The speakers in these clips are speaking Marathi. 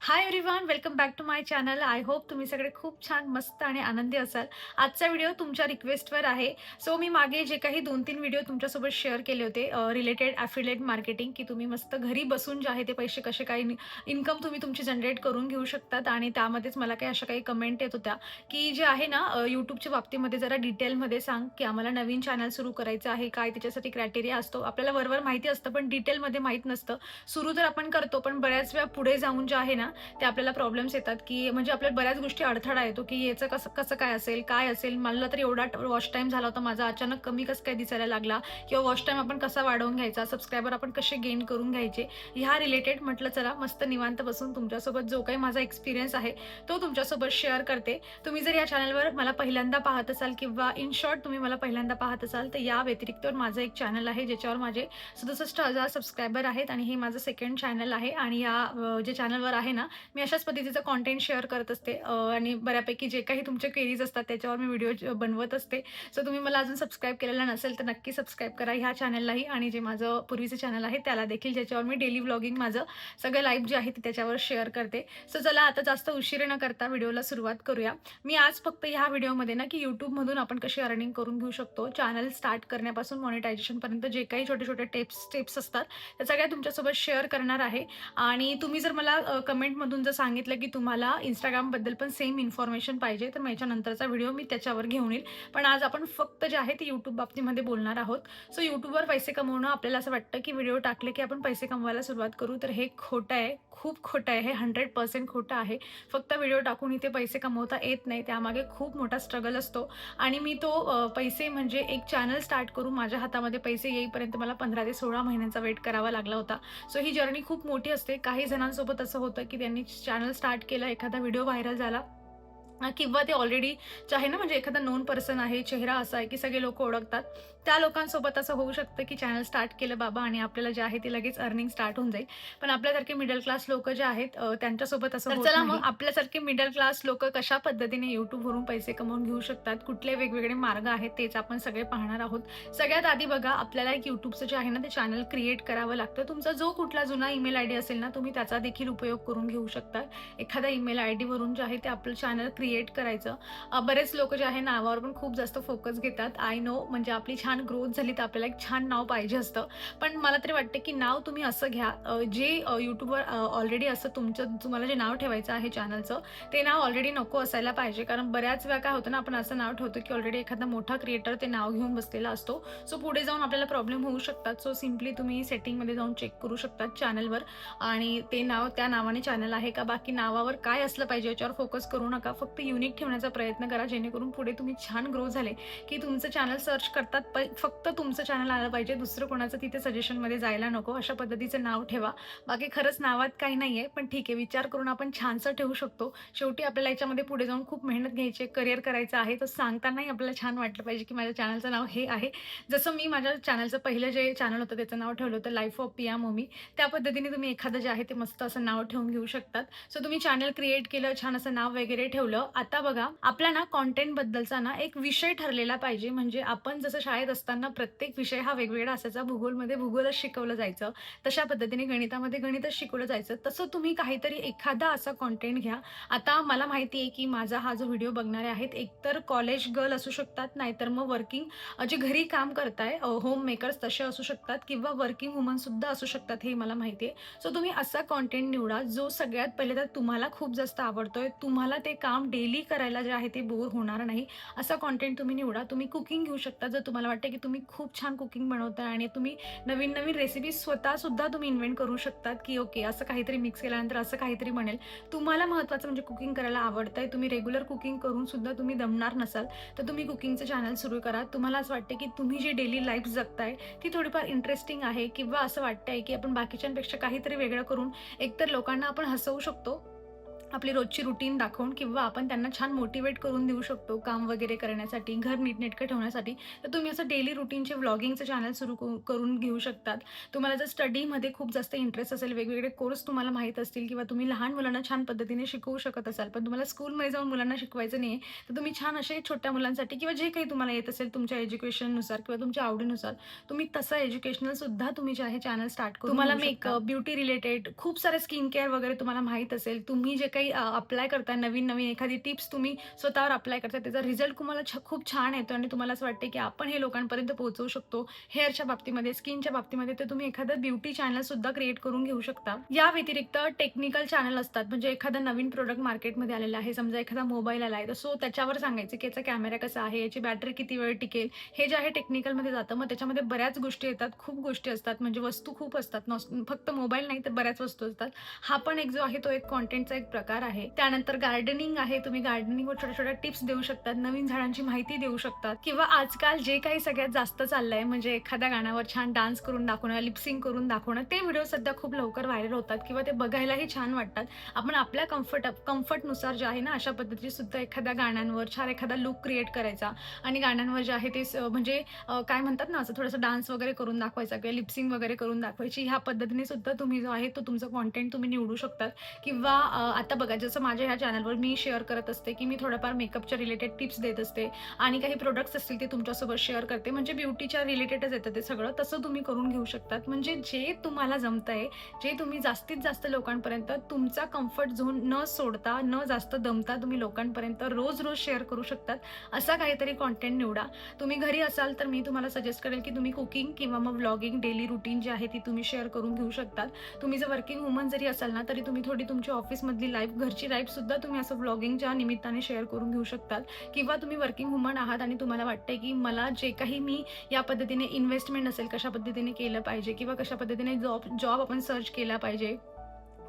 High everyone, welcome back to my channel. I hope तुम्ही सगळे खूप छान, मस्त आणि आनंदी असाल. आजचा व्हिडिओ तुमच्या रिक्वेस्टवर आहे. सो मी मागे जे काही 2-3 व्हिडिओ तुमच्यासोबत शेअर केले होते रिलेटेड ॲफिलिएट मार्केटिंग, की तुम्ही मस्त घरी बसून जे आहे ते पैसे कसे काही इन्कम तुम्ही तुमची जनरेट करून घेऊ शकतात. आणि त्यामध्येच मला काही अशा काही कमेंट येत होत्या, की जे आहे ना यूट्यूबच्या बाबतीमध्ये जरा डिटेलमध्ये सांग, की आम्हाला नवीन चॅनल सुरू करायचं आहे, काय त्याच्यासाठी क्रायटेरिया असतो. आपल्याला वरवर माहिती असतं, पण डिटेलमध्ये माहीत नसतं. सुरू तर आपण करतो, पण बऱ्याच वेळा पुढे जाऊन जे आहे ना ते आपल्याला प्रॉब्लेम्स येतात, की म्हणजे आपल्याला बऱ्याच गोष्टी अडथळा येतो, की याचं कसं कसं काय असेल, काय असेल? मला तर एवढा वॉच टाईम झाला होता माझा, अचानक कमी कसं काय दिसायला लागला? किंवा वॉच टाईम आपण कसा वाढवून घ्यायचा? सबस्क्रायबर आपण कसे गेन करून घ्यायचे? ह्या रिलेटेड म्हटलं चला मस्त निवांत बसून तुमच्यासोबत जो काही माझा एक्सपिरियन्स आहे, तो तुमच्यासोबत शेअर करते. तुम्ही जर या चॅनलवर मला पहिल्यांदा पाहत असाल किंवा इन शॉर्ट तुम्ही मला पहिल्यांदा पाहत असाल, तर या व्यतिरिक्त माझं एक चॅनल आहे, ज्याच्यावर माझे 67,000 सबस्क्रायबर आहेत आणि हे माझं सेकंड चॅनल आहे. आणि या जे चॅनलवर आहे ना, मी अशाच पद्धतीचं कंटेंट शेअर करत असते आणि बऱ्यापैकी जे काही तुमचे क्वेरीज असतात त्याच्यावर मी व्हिडिओ बनवत असते. सो तुम्ही मला अजून सबस्क्राईब केलेलं नसेल तर नक्की सबस्क्राईब करा ह्या चॅनललाही, आणि जे माझं पूर्वीचं चॅनल आहे त्याला देखील, ज्याच्यावर मी डेली व्लॉगिंग माझं सगळं लाईव्ह जे आहे ते त्याच्यावर शेअर करते. सो चला आता जास्त उशीर न करता व्हिडिओला सुरुवात करूया. मी आज फक्त ह्या व्हिडिओमध्ये ना, की यूट्यूबमधून आपण कशी अर्निंग करून घेऊ शकतो, चॅनल स्टार्ट करण्यापासून मॉनिटायझेशनपर्यंत जे काही छोटे छोटे टिप्स असतात त्या सगळ्या तुमच्यासोबत शेअर करणार आहे. आणि तुम्ही जर मला कमेंटमधून जर सांगितलं की तुम्हाला Instagramबद्दल पण सेम इन्फॉर्मेशन पाहिजे, तर मग याच्यानंतरचा व्हिडिओ मी त्याच्यावर घेऊन येईल. पण आज आपण फक्त जे आहे ते यूट्यूब बाबतीमध्ये बोलणार आहोत. सो यूट्यूबवर पैसे कमवणं, आपल्याला असं वाटतं की व्हिडिओ टाकले की आपण पैसे कमवायला सुरुवात करू, तर हे खोटं आहे. खूप खोटं आहे हे. 100% खोटं आहे. फक्त व्हिडिओ टाकून इथे पैसे कमवता येत नाही. त्यामागे खूप मोठा स्ट्रगल असतो. आणि मी तो पैसे म्हणजे एक चॅनल स्टार्ट करून माझ्या हातामध्ये पैसे येईपर्यंत मला 15 ते 16 महिन्यांचा वेट करावा लागला होता. सो ही जर्नी खूप मोठी असते. काही जणांसोबत असं होतं की त्यांनी चॅनल स्टार्ट केलं, एखादा व्हिडिओ व्हायरल झाला किंवा ते ऑलरेडी जे आहे ना, म्हणजे एखादा नोन पर्सन आहे, चेहरा असा आहे की सगळे लोक ओळखतात. त्या लोकांसोबत असं होऊ शकतं की चॅनल स्टार्ट केलं बाबा आणि आपल्याला जे आहे ते लगेच अर्निंग स्टार्ट होऊन जाईल. पण आपल्यासारखे मिडल क्लास लोक जे आहेत त्यांच्यासोबत असं होत चला नाही. मग आपल्यासारखे मिडल क्लास लोक कशा पद्धतीने यूट्यूबवरून पैसे कमवून घेऊ शकतात, कुठले वेगवेगळे मार्ग आहेत, तेच आपण सगळे पाहणार आहोत. सगळ्यात आधी बघा, आपल्याला एक यूट्यूबचं जे आहे ना ते चॅनल क्रिएट करावं लागतं. तुमचा जो कुठला जुना ईमेल आयडी असेल ना, तुम्ही त्याचा देखील उपयोग करून घेऊ शकता. एखाद्या ईमेल आयडी वरून जे आहे ते आपलं चॅनल क्रिएट करायचं. बरेच लोक जे आहे नावावर पण खूप जास्त फोकस घेतात. आय नो, म्हणजे आपली छान ग्रोथ झाली तर आपल्याला एक छान नाव पाहिजे असतं. पण मला तरी वाटतं की नाव तुम्ही असं घ्या जे यूट्यूबवर ऑलरेडी असं तुम्हाला जे नाव ठेवायचं आहे चॅनलचं, ते नाव ऑलरेडी नको असायला पाहिजे. कारण बऱ्याच वेळा काय होतं ना, आपण असं नाव ठेवतो की ऑलरेडी एखादा मोठा क्रिएटर ते नाव घेऊन बसलेला असतो. सो पुढे जाऊन आपल्याला प्रॉब्लेम होऊ शकतात. सो सिम्पली तुम्ही सेटिंगमध्ये जाऊन चेक करू शकता चॅनलवर, आणि ते नाव त्या नावाने चॅनल आहे का. बाकी नावावर काय असलं पाहिजे याच्यावर फोकस करू नका. फक्त युनिक ठेवण्याचा प्रयत्न करा, जेणेकरून पुढे तुम्ही छान ग्रो झाले की तुमचं चॅनल सर्च करतात फक्त तुमचं चॅनल आलं पाहिजे, दुसरं कोणाचं तिथे सजेशनमध्ये जायला नको. अशा पद्धतीचं नाव ठेवा. बाकी खरंच नावात काही नाही आहे, पण ठीक आहे, विचार करून आपण छानसं ठेवू शकतो. शेवटी आपल्याला याच्यामध्ये पुढे जाऊन खूप मेहनत घ्यायची, करिअर करायचं आहे, तर सांगतानाही आपल्याला छान वाटलं पाहिजे की माझ्या चॅनलचं नाव हे आहे. जसं मी माझ्या चॅनलचं पहिलं जे चॅनल होतं त्याचं नाव ठेवलं होतं लाईफ ऑफ पिया मम्मी. त्या पद्धतीने तुम्ही एखादं जे आहे ते मस्त असं नाव ठेवून घेऊ शकतात. सो तुम्ही चॅनल क्रिएट केलं, छान असं नाव वगैरे ठेवलं. आता बघा, आपला ना कॉन्टेंटबद्दलचा ना एक विषय ठरलेला पाहिजे. म्हणजे आपण जसं शाळेत असताना प्रत्येक विषय हा वेगवेगळा असायचा. भूगोलमध्ये भूगोलच शिकवलं जायचं, तशा पद्धतीने गणितामध्ये गणितच शिकवलं जायचं. तसं तुम्ही काहीतरी एखादा असा कॉन्टेंट घ्या. आता मला माहिती आहे की माझा हा जो व्हिडिओ बघणारे आहेत, एकतर कॉलेज गर्ल असू शकतात, नाहीतर मग वर्किंग जे घरी काम करताय होम मेकर्स तसे असू शकतात, किंवा वर्किंग वुमन सुद्धा असू शकतात, हे मला माहिती आहे. सो तुम्ही असा कॉन्टेंट निवडा जो सगळ्यात पहिले तर तुम्हाला खूप जास्त आवडतोय, तुम्हाला ते काम डेली करायला जे आहे ते बोर होणार नाही, असा कॉन्टेंट तुम्ही निवडा. तुम्ही कुकिंग घेऊ शकता. जर तुम्हाला वाटतं की तुम्ही खूप छान कुकिंग बनवताय आणि तुम्ही नवीन नवीन रेसिपी स्वतःसुद्धा तुम्ही इन्व्हेंट करू शकतात, की ओके असं काहीतरी मिक्स केल्यानंतर असं काहीतरी बनेल. तुम्हाला महत्त्वाचं म्हणजे कुकिंग करायला आवडतंय, तुम्ही रेग्युलर कुकिंग करून सुद्धा तुम्ही दमणार नसाल, तर तुम्ही कुकिंगचं चॅनल सुरू करा. तुम्हाला असं वाटतं की तुम्ही जी डेली लाईफ जगताय ती थोडीफार इंटरेस्टिंग आहे, किंवा असं वाटतंय की आपण बाकीच्यांपेक्षा काहीतरी वेगळं करून एकतर लोकांना आपण हसवू शकतो, आपली रोजची रुटीन दाखवून किंवा आपण त्यांना छान मोटिवेट करून देऊ शकतो काम वगैरे करण्यासाठी, घर नीटनेटकं ठेवण्यासाठी. तर तुम्ही असं डेली रुटीनचे व्लॉगिंगचं चॅनल सुरू करून घेऊ शकतात. तुम्हाला जर स्टडीमध्ये खूप जास्त इंटरेस्ट असेल, वेगवेगळे कोर्स तुम्हाला माहीत असतील किंवा तुम्ही लहान मुलांना छान पद्धतीने शिकवू शकत असाल, पण तुम्हाला स्कूलमध्ये जाऊन मुलांना शिकवायचं नाही आहे, तर तुम्ही छान असे छोट्या मुलांसाठी किंवा जे काही तुम्हाला येत असेल तुमच्या एज्युकेशननुसार किंवा तुमच्या आवडीनुसार, तुम्ही तसं एज्युकेशनलसुद्धा तुम्ही जे आहे चॅनल स्टार्ट करून तुम्हाला मेकअप, ब्युटी रिलेटेड खूप सारे स्किन केअर वगैरे तुम्हाला माहीत असेल. तुम्ही जे काही अप्लाय करताय, नवीन-नवीन एखादी टिप्स तुम्ही स्वतःवर अप्लाय करताय, त्याचा रिझल्ट तुम्हाला खूप छान येतो आणि तुम्हाला असं वाटते की आपण हे लोकांपर्यंत पोहोचवू शकतो. हेअरच्या बाबतीमध्ये, स्किनच्या बाबतीमध्ये, तर तुम्ही एखादं ब्युटी चॅनलसुद्धा क्रिएट करून घेऊ शकता. या व्यतिरिक्त टेक्निकल चॅनल असतात, म्हणजे एखादा नवीन प्रोडक्ट मार्केटमध्ये आलेला आहे, समजा एखादा मोबाईल आला आहे, तर सो त्याच्यावर सांगायचं की याचा कॅमेरा कसा आहे, याची बॅटरी किती वेळ टिकेल, हे जे आहे टेक्निकलमध्ये जातं. मग त्याच्यामध्ये बऱ्याच गोष्टी येतात, खूप गोष्टी असतात, म्हणजे वस्तू खूप असतात, फक्त मोबाईल नाही तर बऱ्याच वस्तू असतात. हा पण एक जो आहे तो एक कॉन्टेंटचा एक प्रकार आहे. त्यानंतर गार्डनिंग आहे, तुम्ही गार्डनिंगवर छोट्या-छोट्या टिप्स देऊ शकतात, नवीन झाडांची माहिती देऊ शकतात किंवा आजकाल जे काही सगळ्यात जास्त चाललंय म्हणजे एखाद्या गाण्यावर छान डान्स करून दाखवणं, लिपसिंग करून दाखवणं, ते व्हिडिओ सध्या खूप लवकर व्हायरल होतात किंवा ते बघायलाही छान वाटतात. आपण आपल्या कम्फर्टनुसार जे आहे ना, अशा पद्धतीची सुद्धा एखाद्या गाण्यांवर छान एखादा लूक क्रिएट करायचा आणि गाण्यांवर जे आहे ते म्हणजे काय म्हणतात ना, असं थोडंसं डान्स वगैरे करून दाखवायचा किंवा लिपसिंग वगैरे करून दाखवायची. ह्या पद्धतीने सुद्धा तुम्ही जो आहे तो तुमचा कॉन्टेंट तुम्ही निवडू शकतात किंवा आता बघा जसं माझ्या ह्या चॅनलवर मी शेअर करत असते की मी थोडंफार मेकअपच्या रिलेटेड टिप्स देत असते आणि काही प्रोडक्ट्स असतील ते तुमच्यासोबत शेअर करते, म्हणजे ब्युटीच्या रिलेटेडच येतं ते सगळं. तसं तुम्ही करून घेऊ शकतात. म्हणजे जे तुम्हाला जमतंय, जे तुम्ही जास्तीत जास्त लोकांपर्यंत तुमचा कम्फर्ट झोन न सोडता, न जास्त दमता तुम्ही लोकांपर्यंत रोज रोज शेअर करू शकतात, असा काहीतरी कॉन्टेंट निवडा. तुम्ही घरी असाल तर मी तुम्हाला सजेस्ट करेल की तुम्ही कुकिंग किंवा मग व्लॉगिंग, डेली रुटीन जे आहे ती तुम्ही शेअर करून घेऊ शकतात. तुम्ही जर वर्किंग वुमन जरी असाल ना, तरी तुम्ही थोडी तुमची ऑफिसमधली लाईफ, घरची लाईफसुद्धा तुम्ही असं व्लॉगिंगच्या निमित्ताने शेअर करून घेऊ शकतात किंवा तुम्ही वर्किंग वुमन आहात आणि तुम्हाला वाटतंय की मला जे काही मी या पद्धतीने इन्व्हेस्टमेंट असेल, कशा पद्धतीने केलं पाहिजे किंवा कशा पद्धतीने जॉब आपण सर्च केला पाहिजे,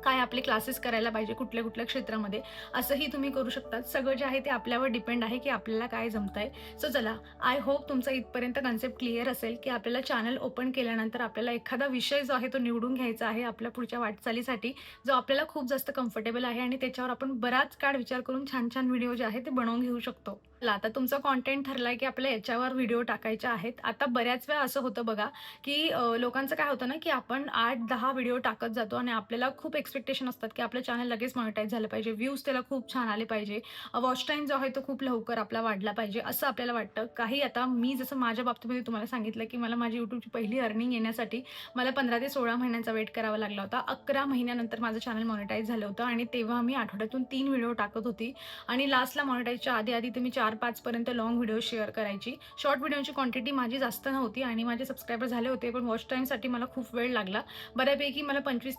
काय आपले क्लासेस करायला पाहिजे, कुठल्या कुठल्या क्षेत्रामध्ये, असंही तुम्ही करू शकतात. सगळं जे आहे ते आपल्यावर डिपेंड आहे की आपल्याला काय जमतंय. सो चला, आय होप तुमचा इथपर्यंत कन्सेप्ट क्लिअर असेल की आपल्याला चॅनल ओपन केल्यानंतर आपल्याला एखादा विषय जो आहे तो निवडून घ्यायचा आहे आपल्या पुढच्या वाटचालीसाठी, जो आपल्याला खूप जास्त कम्फर्टेबल आहे आणि त्याच्यावर आपण बराच काळ विचार करून छान छान व्हिडिओ जे आहे ते बनवून घेऊ शकतो. आता तुमचा कॉन्टेंट ठरलाय की आपल्याला याच्यावर व्हिडिओ टाकायचे आहेत. आता बऱ्याच वेळा असं होतं बघा की लोकांचं काय होतं ना, की आपण 8-10 व्हिडिओ टाकत जातो आणि आपल्याला खूप एक्सपेक्टेशन असतात की आपलं चॅनल लगेच मॉनिटाईज झालं पाहिजे, व्ह्यूज त्याला खूप छान आले पाहिजे, वॉच टाईम जो आहे तो खूप लवकर आपला वाढला पाहिजे, असं आपल्याला वाटतं. काही आता मी जसं माझ्या बाबतीमध्ये तुम्हाला सांगितलं की मला माझी यूट्यूबची पहिली अर्निंग येण्यासाठी मला 15 ते 16 महिन्यांचा वेट करावा लागला होता. 11 महिन्यानंतर माझं चॅनल मॉनिटाईज झालं होतं आणि तेव्हा मी आठवड्यातून 3 व्हिडिओ टाकत होती आणि लास्टला मॉनिटाईजच्या आधी ते मी 4-5 पर्यंत लॉंग व्हिडिओ शेअर करायची. शॉर्ट व्हिडिओची क्वांटिटी माझी जास्त नव्हती आणि माझे सबस्क्रायबर झाले होते, पण वॉच टाईमसाठी मला खूप वेळ लागला. बऱ्यापैकी मला 25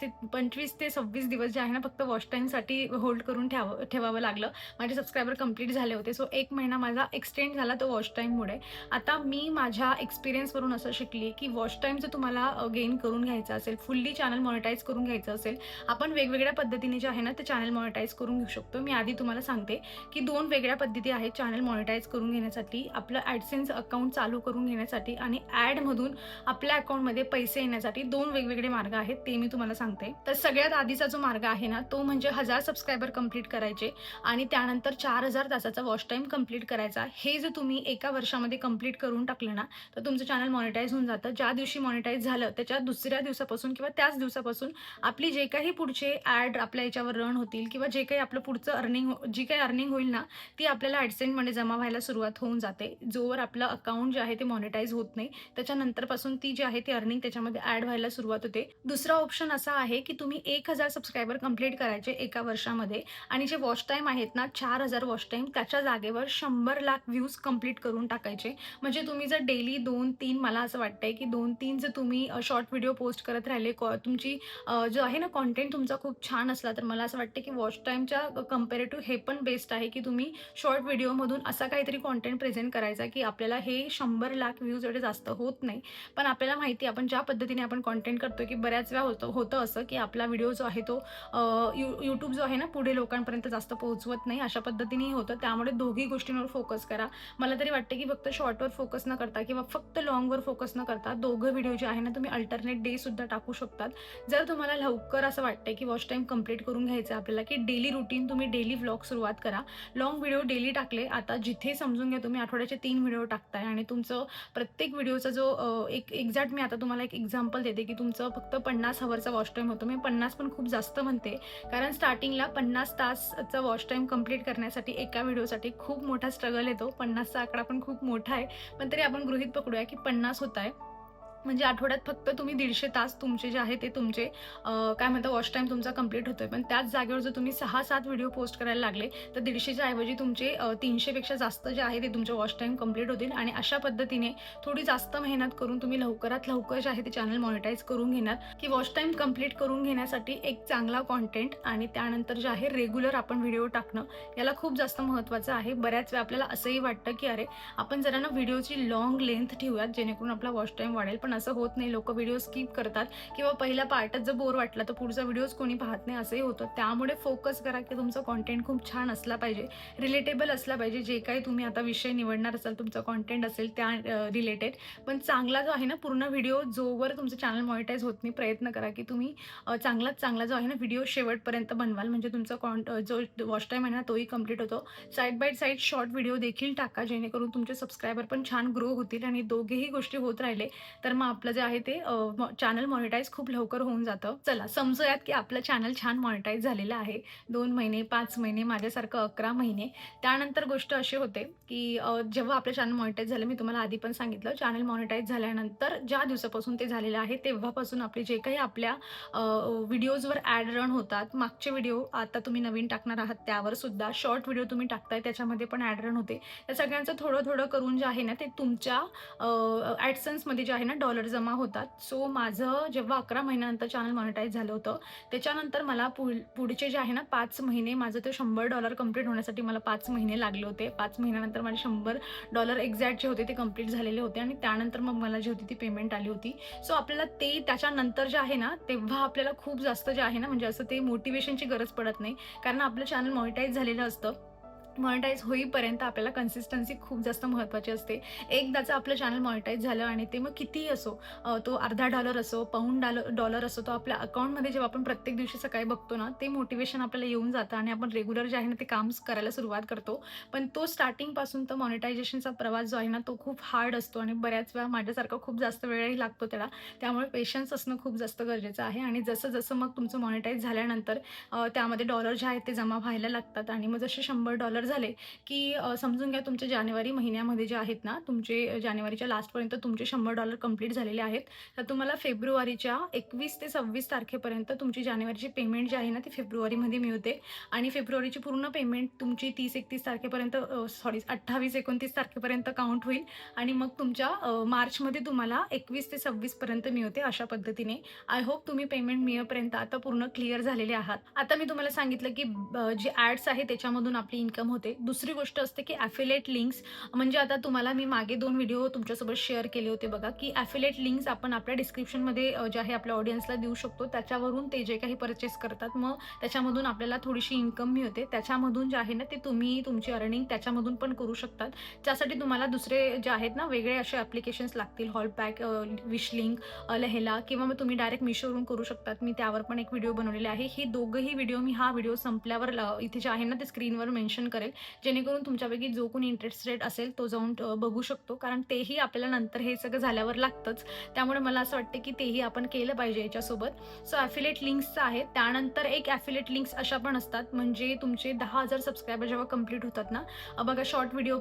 ते 26 दिवस जे आहे ना, फक्त वॉच टाईमसाठी होल्ड करून ठेवावं लागलं. माझे सबस्क्रायबर कंप्लीट झाले होते. सो 1 महिना माझा एक्सटेंड झाला तो वॉच टाईममुळे. आता मी माझ्या एक्सपिरियन्सवरून असं शिकली की वॉच टाईम जर तुम्हाला गेन करून घ्यायचा असेल, फुल्ली चॅनल मॉनिटाईज करून घ्यायचं असेल, आपण वेगवेगळ्या पद्धतीने जे आहे ना ते चॅनल मॉनिटाईज करून घेऊ शकतो. मी आधी तुम्हाला सांगते की 2 वेगळ्या पद्धती आहेत चॅनल मॉनिटाईज करून घेण्यासाठी, आपलं ॲडसेन्स अकाउंट चालू करून घेण्यासाठी आणि ॲडमधून आपल्या अकाउंटमध्ये पैसे येण्यासाठी 2 वेगवेगळे मार्ग आहेत, ते मी तुम्हाला सांगते. तर सगळ्यात आधीचा जो मार्ग आहे ना, तो म्हणजे 1000 सबस्क्रायबर कंप्लीट करायचे आणि त्यानंतर 4000 तासाचा वॉच टाईम कंप्लीट करायचा. हे जर तुम्ही एका वर्षामध्ये कंप्लीट करून टाकलं ना, तर तुमचं चॅनल मॉनिटाईज होऊन जातं. ज्या दिवशी मॉनिटाईज झालं त्याच्या दुसऱ्या दिवसापासून किंवा त्याच दिवसापासून आपली जे काही पुढचे ॲड आपल्या याच्यावर रन होतील किंवा जे काही आपलं पुढचं जी काही अर्निंग होईल ना, ती आपल्याला ॲडसेंटमध्ये जमा व्हायला सुरुवात होऊन जाते. जोवर आपलं अकाउंट जे आहे ते मॉनिटाईज होत नाही, त्याच्यानंतरपासून ती जी आहे ती अर्निंग त्याच्यामध्ये ॲड व्हायला सुरुवात होते. दुसरा ऑप्शन असा आहे की तुम्ही 1000 सबस्क्रायबर कंप्लीट करायचे एका वर्षामध्ये आणि जे वॉच टाईम आहेत ना, 4000 वॉच टाईम, त्याच्या जागेवर 100 लाख व्ह्यूज कंप्लीट करून टाकायचे. म्हणजे तुम्ही जर डेली 2-3, मला असं वाटतंय की 2-3 जर तुम्ही शॉर्ट व्हिडिओ पोस्ट करत राहिले, तुमची जो आहे ना कॉन्टेंट तुमचा खूप छान असला, तर मला असं वाटतं की वॉच टाईमच्या कंपॅरेटिव्ह हे पण बेस्ट आहे की तुम्ही शॉर्ट व्हिडिओमधून असा काहीतरी कॉन्टेंट प्रेझेंट करायचा की आपल्याला हे 100 लाख व्ह्यूज एवढे जास्त होत नाही, पण आपल्याला माहिती आहे आपण ज्या पद्धतीने आपण कॉन्टेंट करतो की बऱ्याच वेळा होतं असं की आपला व्हिडिओ जो आहे तो यूट्यूब जो आहे ना पुढे लोकांपर्यंत जास्त पोहोचवत नाही, अशा पद्धतीनेही होतं. त्यामुळे दोघी गोष्टींवर फोकस करा. मला तरी वाटतं की फक्त शॉर्टवर फोकस न करता किंवा फक्त लॉंगवर फोकस न करता दोघं व्हिडिओ जे आहे ना तुम्ही अल्टरनेट डे सुद्धा टाकू शकतात. जर तुम्हाला लवकर असं वाटतंय की वॉच टाईम कंप्लीट करून घ्यायचं आहे आपल्याला, की डेली रुटीन तुम्ही डेली व्लॉग सुरुवात करा. लॉंग व्हिडिओ डेली टाकले, आता जिथे समजून घ्या तुम्ही आठवड्याचे 3 व्हिडिओ टाकताय आणि तुमचं प्रत्येक व्हिडिओचा जो एक एक्झॅक्ट मी आता तुम्हाला एक एक्झाम्पल देते की तुमचं फक्त 50 हवरचा वॉच टाईम होतो. मी 50 पण खूप जास्त म्हणते, कारण स्टार्टिंगला 50 तासचा वॉच टाईम कंप्लीट करण्यासाठी एका व्हिडिओसाठी खूप मोठा स्ट्रगल येतो. 50चा आकडा पण खूप मोठा आहे, पण तरी आपण गृहीत पकडूया की 50 होत आहे. म्हणजे आठवड्यात फक्त तुम्ही 150 तास तुमचे जे आहे ते तुमचे काय म्हणतात वॉच टाईम तुमचा कंप्लीट होतोय. पण त्याच जागेवर जर तुम्ही 6-7 व्हिडिओ पोस्ट करायला लागले तर 150च्या ऐवजी तुमचे 300पेक्षा जास्त जे आहे ते तुमचे वॉच टाईम कंप्लीट होतील. आणि अशा पद्धतीने थोडी जास्त मेहनत करून तुम्ही लवकरात लवकर जे आहे ते चॅनल मॉनिटाईज करून घेणार, की वॉच टाईम कंप्लीट करून घेण्यासाठी एक चांगला कॉन्टेंट आणि त्यानंतर जे आहे रेग्युलर आपण व्हिडिओ टाकणं याला खूप जास्त महत्त्वाचं आहे. बऱ्याच वेळा आपल्याला असंही वाटतं की अरे आपण जरा ना व्हिडिओची लॉंग लेंथ ठेवूयात जेणेकरून आपला वॉच टाईम वाढेल, पण असं होत नाही. लोक व्हिडिओ स्किप करतात किंवा पहिला पार्टच जर बोर वाटला तर पुढचा व्हिडिओज कोणी पाहत नाही, असंही होतं. त्यामुळे फोकस करा की तुमचं कॉन्टेंट खूप छान असला पाहिजे, रिलेटेबल असला पाहिजे. जे काही तुम्ही आता विषय निवडणार असाल तुमचा कॉन्टेंट असेल त्या रिलेटेड, पण चांगला जो आहे ना पूर्ण व्हिडिओ जोवर तुमचं चॅनल मॉनिटाईज होत नाही प्रयत्न करा की तुम्ही चांगलाच चांगला जो आहे ना व्हिडिओ शेवटपर्यंत बनवाल, म्हणजे तुमचा जो वॉच टाईम आहे ना तोही कंप्लीट होतो. Side by side short video देखील टाका जेणेकरून तुमचे सबस्क्रायबर पण छान ग्रो होतील आणि दोघेही गोष्टी होत राहिले तर मग आपलं जे आहे ते चॅनल मॉनिटाईज खूप लवकर होऊन जातं. चला समजूयात की आपलं चॅनल छान मॉनिटाईज झालेलं आहे. 2 महिने, 5 महिने, माझ्यासारखं 11 महिने. त्यानंतर गोष्ट अशी होते की जेव्हा आपलं चॅनल मॉनिटाईज झालं, मी तुम्हाला आधी पण सांगितलं, चॅनल मॉनिटाईज झाल्यानंतर ज्या दिवसापासून ते झालेलं आहे तेव्हापासून आपले जे काही आपल्या व्हिडिओजवर ॲड रन होतात, मागचे व्हिडिओ आता तुम्ही नवीन टाकणार आहात त्यावर सुद्धा, शॉर्ट व्हिडिओ तुम्ही टाकताय त्याच्यामध्ये पण ॲड रन होते. त्या सगळ्यांचं थोडं थोडं करून जे आहे ना ते तुमच्या ॲडसन्समध्ये जे आहे ना डॉलर जमा होतात. सो माझं जेव्हा 11 महिन्यानंतर चॅनल मॉनिटाईज झालं होतं त्याच्यानंतर मला पुढचे जे आहे ना 5 महिने माझं ते $100 कंप्लीट होण्यासाठी मला 5 महिने लागले होते. 5 महिन्यानंतर माझे $100 एक्झॅक्ट जे होते ते कंप्लीट झालेले होते आणि त्यानंतर मग मला जी होती ती पेमेंट आली होती. सो आपल्याला ते त्याच्यानंतर जे आहे ना तेव्हा आपल्याला खूप जास्त जे आहे ना म्हणजे असं ते मोटिवेशनची गरज पडत नाही, कारण आपलं चॅनल मॉनिटाईज झालेलं असतं. मॉनिटाईज होईपर्यंत आपल्याला कन्सिस्टन्सी खूप जास्त महत्त्वाची असते. एकदाचं आपलं चॅनल मॉनिटाईज झालं आणि ते मग कितीही असो, तो अर्धा डॉलर असो, $1 असो, तो आपल्या अकाउंटमध्ये जेव्हा आपण प्रत्येक दिवशी सकाळी बघतो ना ते मोटिवेशन आपल्याला येऊन जातं आणि आपण रेग्युलर जे आहे ना ते काम करायला सुरुवात करतो. पण तो स्टार्टिंगपासून तर मॉनिटायझेशनचा प्रवास जो आहे ना तो खूप हार्ड असतो आणि बऱ्याच वेळा माझ्यासारखा खूप जास्त वेळही लागतो त्याला. त्यामुळे पेशन्स असणं खूप जास्त गरजेचं आहे. आणि जसं जसं मग तुमचं मॉनिटाईज झाल्यानंतर त्यामध्ये डॉलर जे आहेत ते जमा व्हायला लागतात आणि मग जसे $100 झाले की समजून घ्या तुमच्या जानेवारी महिन्यामध्ये जे आहेत ना तुमचे जानेवारीच्या लास्टपर्यंत तुमचे $100 कंप्लीट झालेले आहेत. तर तुम्हाला फेब्रुवारीच्या 21 ते 26 तारखेपर्यंत तुमची जानेवारीची पेमेंट जी आहे ना ती फेब्रुवारीमध्ये मिळते आणि फेब्रुवारीची पूर्ण पेमेंट तुमची 30-31 तारखेपर्यंत 28-29 तारखेपर्यंत काउंट होईल आणि मग तुमच्या मार्चमध्ये तुम्हाला 21 ते 26 पर्यंत मिळते. अशा पद्धतीने आय होप तुम्ही पेमेंट मिळेपर्यंत आता पूर्ण क्लिअर झालेले आहात. आता मी तुम्हाला सांगितलं की जे ॲड्स आहे त्याच्यामधून आपली इन्कम होते. दुसरी गोष्ट असते की ॲफिलेट लिंक्स, म्हणजे आता तुम्हाला मी मागे 2 व्हिडिओ तुमच्यासोबत शेअर केले होते बघा, की ॲफिलेट लिंक्स आपण आपल्या डिस्क्रिप्शनमध्ये जे आहे आपल्या ऑडियन्सला देऊ शकतो. त्याच्यावरून ते जे काही परचेस करतात मग त्याच्यामधून आपल्याला थोडीशी इन्कम मिळते. त्याच्यामधून जे आहे ना ते तुम्ही तुमची अर्निंग त्याच्यामधून पण करू शकतात. त्यासाठी तुम्हाला दुसरे जे आहेत ना वेगळे असे ॲप्लिकेशन्स लागतील, हॉलपॅक, विश लिंक, लहेला, किंवा मग तुम्ही डायरेक्ट मिशोवरून करू शकतात. मी त्यावर पण एक व्हिडिओ बनवलेला आहे. ही दोघंही व्हिडिओ मी हा व्हिडिओ संपल्यावर इथे जे आहे ना ते स्क्रीनवर मेन्शन करेल, जेणेकरून तुमच्यापैकी जो कोणी इंटरेस्टेड असेल तो जाऊन बघू शकतो, कारण तेही आपल्याला नंतर हे सगळं झाल्यावर लागतंच. त्यामुळे मला असं वाटतं की तेही आपण केलं पाहिजे याच्यासोबत. सो ॲफिलेट लिंक्सचं आहे. त्यानंतर एक ॲफिलेट लिंक्स अशा पण असतात, म्हणजे तुमचे 10,000 सबस्क्रायबर जेव्हा कंप्लीट होतात ना, बघा शॉर्ट व्हिडिओ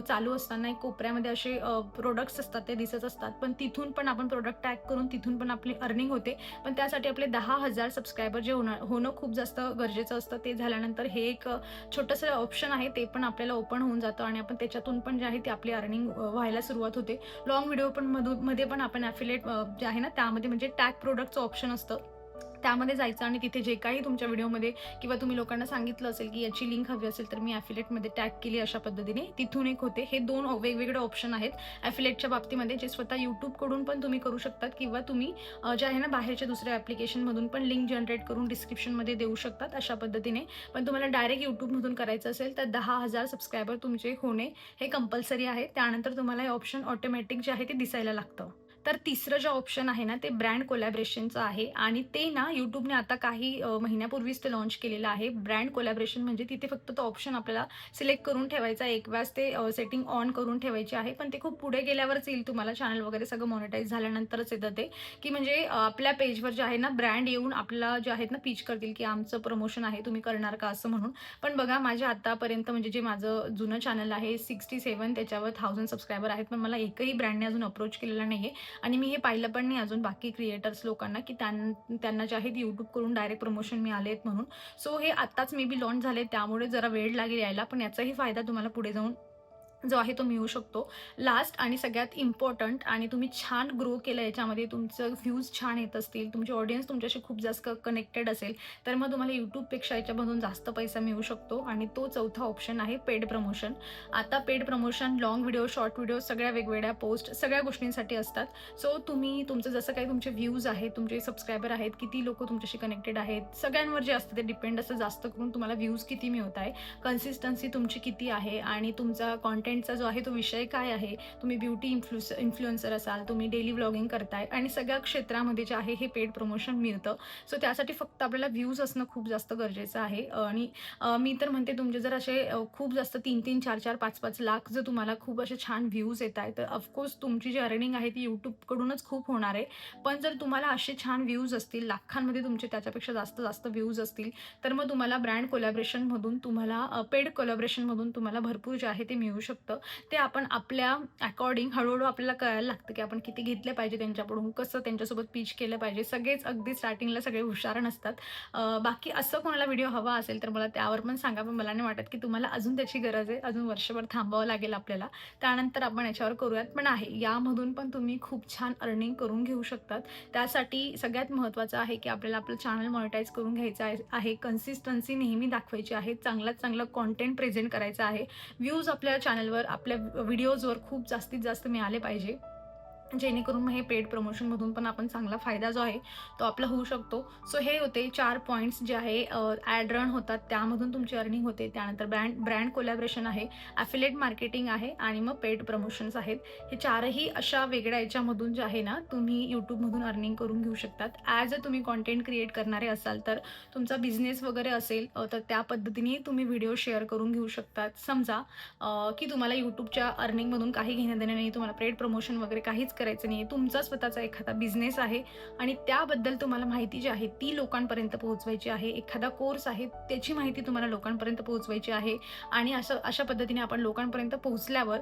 चालू असताना एक कोपऱ्यामध्ये असे प्रोडक्ट्स असतात ते दिसत असतात, पण तिथून पण आपण प्रोडक्ट टॅग करून तिथून पण आपली अर्निंग होते. पण त्यासाठी आपले 10,000 सबस्क्रायबर जे होणं खूप जास्त गरजेचं असतं. ते झाल्यानंतर हे एक छोटंसं ऑप्शन आहे, ते पण आपल्याला ओपन होऊन जातं आणि आपण त्याच्यातून पण जे आहे ते आपली अर्निंग व्हायला सुरुवात होते. लॉंग व्हिडिओ पण मध्ये पण आपण ॲफिलेट जे आहे ना त्यामध्ये म्हणजे टॅग प्रोडक्टचं ऑप्शन असतं, त्यामध्ये जायचं आणि तिथे जे काही तुमच्या व्हिडिओमध्ये किंवा तुम्ही लोकांना सांगितलं असेल की याची लिंक हवी असेल तर मी ॲफिलेटमध्ये टॅग केली अशा पद्धतीने, तिथून एक होते. हे 2 वेगवेगळे ऑप्शन आहेत ॲफिलेटच्या बाबतीमध्ये, जे स्वतः यूट्यूबकडून पण तुम्ही करू शकतात किंवा तुम्ही जे आहे ना बाहेरच्या दुसऱ्या ॲप्लिकेशनमधून पण लिंक जनरेट करून डिस्क्रिप्शनमध्ये देऊ शकतात अशा पद्धतीने. पण तुम्हाला डायरेक्ट यूट्यूबमधून करायचं असेल तर 10,000 सबस्क्रायबर तुमचे होणे हे कंपल्सरी आहे. त्यानंतर तुम्हाला हे ऑप्शन ऑटोमॅटिक जे आहे ते दिसायला लागतं. तर तिसरं जे ऑप्शन आहे ना ते ब्रँड कोलॅबरेशनचं आहे आणि ते ना यूट्यूबने आता काही महिन्यापूर्वीच ते लॉन्च केलेलं आहे. ब्रँड कोलॅबरेशन म्हणजे तिथे फक्त तो ऑप्शन आपल्याला सिलेक्ट करून ठेवायचा, एक वेळेस ते सेटिंग ऑन करून ठेवायची आहे. पण ते खूप पुढे गेल्यावरच येईल, तुम्हाला चॅनल वगैरे सगळं मॉनिटाईज झाल्यानंतरच येतं ते, की म्हणजे आपल्या पेजवर जे आहे ना ब्रँड येऊन आपल्याला जे आहेत ना पिच करतील की आमचं प्रमोशन आहे, तुम्ही करणार का असं म्हणून. पण बघा माझ्या आतापर्यंत म्हणजे जे माझं जुनं चॅनल आहे 67, त्याच्यावर 1000 सबस्क्रायबर आहेत, पण मला एकही ब्रँडने अजून अप्रोच केलेला नाही आहे. आणि मी हे पाहिलं पण नाही अजून बाकी क्रिएटर्स लोकांना की त्यांना जे आहेत यूट्यूबकडून डायरेक्ट प्रमोशन मिळाले आहेत म्हणून. सो हे आत्ताच मे बी लॉन्च झाले, त्यामुळे जरा वेळ लागेल यायला, पण याचाही फायदा तुम्हाला पुढे जाऊन जो आहे तो मिळू शकतो. लास्ट आणि सगळ्यात इम्पॉर्टंट, आणि तुम्ही छान ग्रो केलं याच्यामध्ये, तुमचं व्ह्यूज छान येत असतील, तुमची ऑडियन्स तुमच्याशी खूप जास्त कनेक्टेड असेल, तर मग तुम्हाला यूट्यूबपेक्षा याच्यामधून जास्त पैसा मिळू शकतो. आणि तो चौथा ऑप्शन आहे पेड प्रमोशन. आता paid promotion long video, short video, सगळ्या वेगवेगळ्या पोस्ट सगळ्या गोष्टींसाठी असतात. सो तुम्ही तुमचं जसं काही तुमचे व्ह्यूज आहेत, तुमचे सबस्क्रायबर आहेत, किती लोक तुमच्याशी कनेक्टेड आहेत, सगळ्यांवर जे असतं ते डिपेंड असतं जास्त करून तुम्हाला व्ह्यूज किती मिळत आहे, कन्सिस्टन्सी तुमची किती आहे, आणि तुमचा कॉन्टेंटचा जो आहे तो विषय काय आहे, तुम्ही ब्युटी इन्फ्लुएन्सर असाल, तुम्ही डेली व्लॉगिंग करताय, आणि सगळ्या क्षेत्रामध्ये जे आहे हे पेड प्रमोशन मिळतं. सो त्यासाठी फक्त आपल्याला व्ह्यूज असणं खूप जास्त गरजेचं आहे. आणि मी तर म्हणते तुमचे जर असे खूप जास्त 3-3, 4-4, 5-5 लाख जर तुम्हाला खूप असे छान व्ह्यूज येत आहे, तर ऑफकोर्स तुमची जी अर्निंग आहे ती यूट्यूबकडूनच खूप होणार आहे. पण जर तुम्हाला असे छान व्ह्यूज असतील, लाखांमध्ये तुमचे त्याच्यापेक्षा जास्त जास्त व्ह्यूज असतील, तर मग तुम्हाला ब्रँड कोलॅबरेशनमधून, तुम्हाला पेड कोलॅबरेशनमधून तुम्हाला भरपूर जे आहे ते मिळू शकतं. ते आपण आपल्या अकॉर्डिंग हळूहळू आपल्याला कळायला लागतं की आपण किती घेतले पाहिजे त्यांच्याकडून, कसं त्यांच्यासोबत पिच केलं पाहिजे. सगळेच अगदी स्टार्टिंगला सगळे हुशार नसतात. बाकी असं कोणाला व्हिडिओ हवा असेल तर मला त्यावर पण सांगा, पण मला नाही वाटत की तुम्हाला अजून त्याची गरज आहे. अजून वर्षभर थांबावं लागेल आपल्याला, त्यानंतर आपण याच्यावर करूयात. पण आहे, यामधून पण तुम्ही खूप छान अर्निंग करून घेऊ शकतात. त्यासाठी सगळ्यात महत्त्वाचं आहे की आपल्याला आपलं चॅनल मॉनिटाईज करून घ्यायचं आहे, कन्सिस्टन्सी नेहमी दाखवायची आहे, चांगल्यात चांगलं कॉन्टेंट प्रेझेंट करायचं आहे, व्ह्यूज आपल्या चॅनलवर, आपल्या व्हिडिओजवर खूप जास्तीत जास्त मिळाले पाहिजे, जेणेकरून मग हे पेड प्रमोशनमधून पण आपण चांगला फायदा जो आहे तो आपला होऊ शकतो. सो हे होते 4 पॉईंट्स जे आहे, ॲड रन होतात त्यामधून तुमची अर्निंग होते, त्यानंतर ब्रँड कोलॅबरेशन आहे, ॲफिलेट मार्केटिंग आहे, आणि मग पेड प्रमोशन्स आहेत. हे चारही अशा वेगळ्या याच्यामधून जे आहे ना तुम्ही यूट्यूबमधून अर्निंग करून घेऊ शकतात. ॲज अ तुम्ही कॉन्टेंट क्रिएट करणारे असाल, तर तुमचा बिझनेस वगैरे असेल तर त्या पद्धतीने तुम्ही व्हिडिओ शेअर करून घेऊ शकतात. समजा की तुम्हाला यूट्यूबच्या अर्निंगमधून काही घेणं देणं नाही, तुम्हाला पेड प्रमोशन वगैरे काहीच करायचं नाही आहे, तुमचा स्वतःचा एखादा बिझनेस आहे आणि त्याबद्दल तुम्हाला माहिती जी आहे ती लोकांपर्यंत पोहोचवायची आहे, एखादा कोर्स आहे त्याची माहिती तुम्हाला लोकांपर्यंत पोहोचवायची आहे, आणि अशा पद्धतीने आपण लोकांपर्यंत पोहोचल्यावर,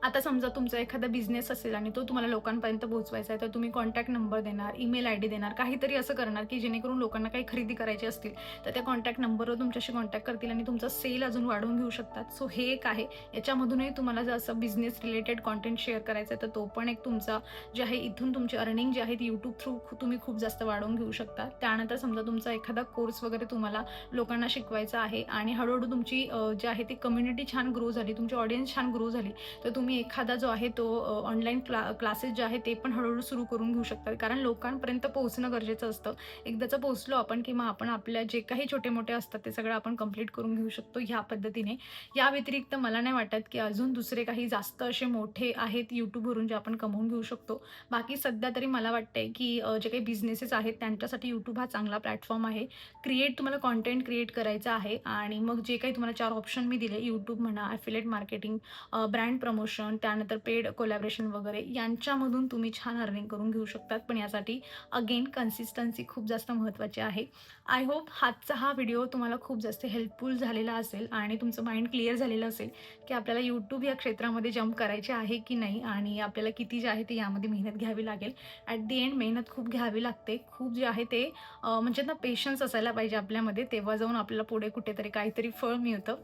आता समजा तुमचा एखादा बिझनेस असेल आणि तो तुम्हाला लोकांपर्यंत पोहोचवायचा आहे, तर तुम्ही कॉन्टॅक्ट नंबर देणार, ईमेल आय डी देणार, काहीतरी असं करणार की जेणेकरून लोकांना काही खरेदी करायची असतील तर त्या कॉन्टॅक्ट नंबरवर तुमच्याशी कॉन्टॅक्ट करतील आणि तुमचा सेल अजून वाढवून घेऊ शकतात. सो हे एक आहे. याच्यामधूनही तुम्हाला जर असं बिझनेस रिलेटेड कॉन्टेंट शेअर करायचं आहे, तर तो पण एक तुमचा जे आहे, इथून तुमची अर्निंग जी आहे ती यूट्यूब थ्रू तुम्ही खूप जास्त वाढवून घेऊ शकता. त्यानंतर समजा तुमचा एखादा कोर्स वगैरे तुम्हाला लोकांना शिकवायचा आहे आणि हळूहळू तुमची जी आहे ती कम्युनिटी छान ग्रो झाली, तुमची ऑडियन्स छान ग्रो झाली, तर तुम्ही एखादा जो आहे तो ऑनलाईन क्लासेस जे आहे ते पण हळूहळू सुरू करून घेऊ शकता. कारण लोकांपर्यंत पोहोचणं गरजेचं असतं. एकदाचं पोहोचलो आपण की मग आपण आपल्या जे काही छोटे मोठे असतात ते सगळं आपण कंप्लीट करून घेऊ शकतो ह्या पद्धतीने. या व्यतिरिक्त मला नाही वाटत की अजून दुसरे काही जास्त असे मोठे आहेत यूट्यूबवरून जे आपण कमवून घेऊ शकतो. बाकी सध्या तरी मला वाटतंय की जे काही बिझनेसेस आहेत त्यांच्यासाठी यूट्यूब हा चांगला प्लॅटफॉर्म आहे. तुम्हाला कॉन्टेंट क्रिएट करायचं आहे, आणि मग जे काही तुम्हाला 4 ऑप्शन मी दिले, यूट्यूब म्हणा, ॲफिलेट मार्केटिंग, ब्रँड प्रमोशन, त्यानंतर पेड कोलॅबरेशन वगैरे, यांच्यामधून तुम्ही छान अर्निंग करून घेऊ शकतात. पण यासाठी अगेन कन्सिस्टन्सी खूप जास्त महत्त्वाची आहे. आय होप आजचा हा व्हिडिओ तुम्हाला खूप जास्त हेल्पफुल झालेला असेल आणि तुमचं माइंड क्लिअर झालेलं असेल की आपल्याला यूट्यूब या क्षेत्रामध्ये जंप करायचे आहे की नाही, आणि आपल्याला किती जे आहे ते यामध्ये मेहनत घ्यावी लागेल. ॲट दी एंड मेहनत खूप घ्यावी लागते, खूप जे आहे ते म्हणजे ना पेशन्स असायला पाहिजे आपल्यामध्ये, तेव्हा जाऊन आपल्याला पुढे कुठेतरी काहीतरी फळ मिळतं.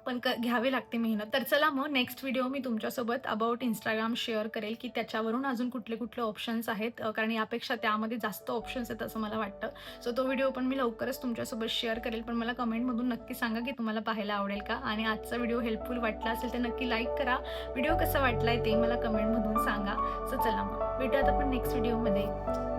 पण घ्यावी लागते मेहनत. तर चला मग नेक्स्ट व्हिडिओ मी तुमच्यासोबत अबाउट Instagram शेअर करेल, की त्याच्यावरून अजून कुठले ऑप्शन्स आहेत, कारण यापेक्षा त्यामध्ये जास्त ऑप्शन्स आहेत असं मला वाटतं. सो तो व्हिडिओ पण मी लवकरच तुमच्यासोबत शेअर करेल. पण मला कमेंटमधून नक्की सांगा की तुम्हाला पाहायला आवडेल का? आणि आजचा व्हिडिओ हेल्पफुल वाटला असेल तर नक्की लाईक करा. व्हिडिओ कसा वाटलाय ते मला कमेंटमधून सांगा. सो चला मग भेटूयात आपण नेक्स्ट व्हिडिओमध्ये.